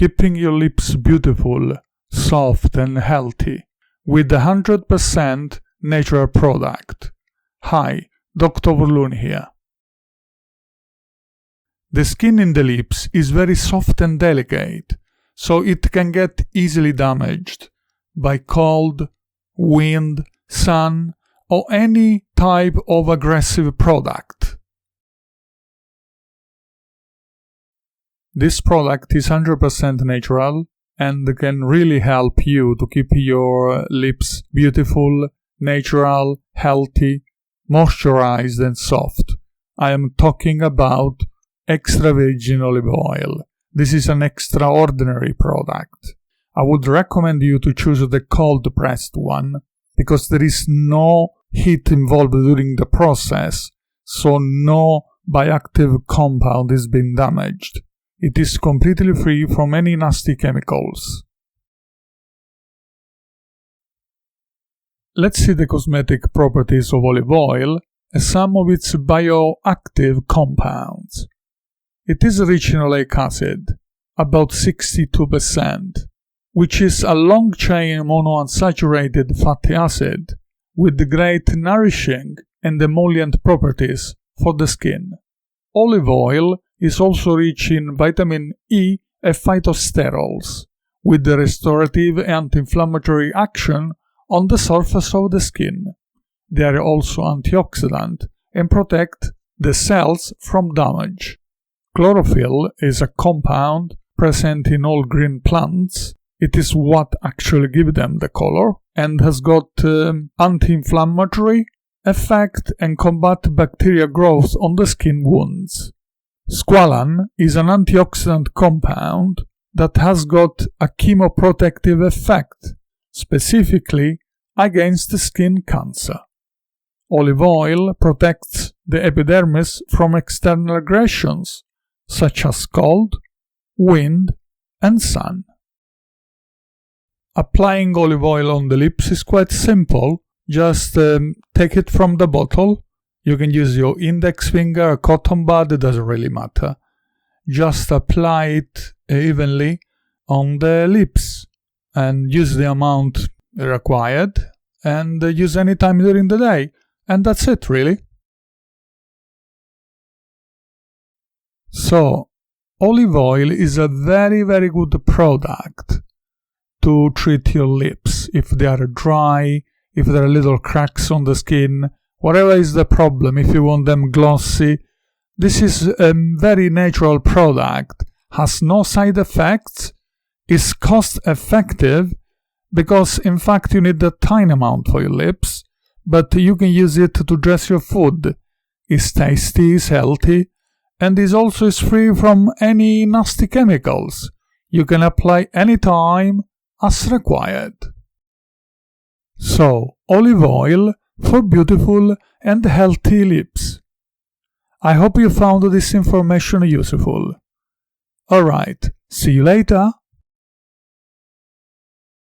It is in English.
keeping your lips beautiful, soft and healthy with a 100% natural product. Hi, Dr. Verloon here. The skin in the lips is very soft and delicate, so it can get easily damaged by cold, wind, sun, or any type of aggressive product. This product is 100% natural and can really help you to keep your lips beautiful, natural, healthy, moisturized and soft. I am talking about extra virgin olive oil. This is an extraordinary product. I would recommend you to choose the cold pressed one because there is no heat involved during the process, so no bioactive compound is being damaged. It is completely free from any nasty chemicals. Let's see the cosmetic properties of olive oil and some of its bioactive compounds. It is rich in oleic acid, about 62%, which is a long-chain monounsaturated fatty acid with great nourishing and emollient properties for the skin. Olive oil is also rich in vitamin E and phytosterols, with the restorative and anti-inflammatory action on the surface of the skin. They are also antioxidant and protect the cells from damage. Chlorophyll is a compound present in all green plants. It is what actually gives them the color and has got anti-inflammatory effect and combat bacterial growth on the skin wounds. Squalane is an antioxidant compound that has got a chemoprotective effect, specifically against skin cancer. Olive oil protects the epidermis from external aggressions, such as cold, wind, and sun. Applying olive oil on the lips is quite simple. Just take it from the bottle. You can use your index finger, a cotton bud, it doesn't really matter. Just apply it evenly on the lips and use the amount required and use any time during the day. And that's it, really. So, olive oil is a very, very good product to treat your lips if they are dry, if there are little cracks on the skin, whatever is the problem, if you want them glossy. This is a very natural product, has no side effects, is cost effective because in fact you need a tiny amount for your lips, but you can use it to dress your food. It's tasty, it's healthy, and is also free from any nasty chemicals. You can apply anytime as required. So, olive oil for beautiful and healthy lips. I hope you found this information useful. Alright, see you later.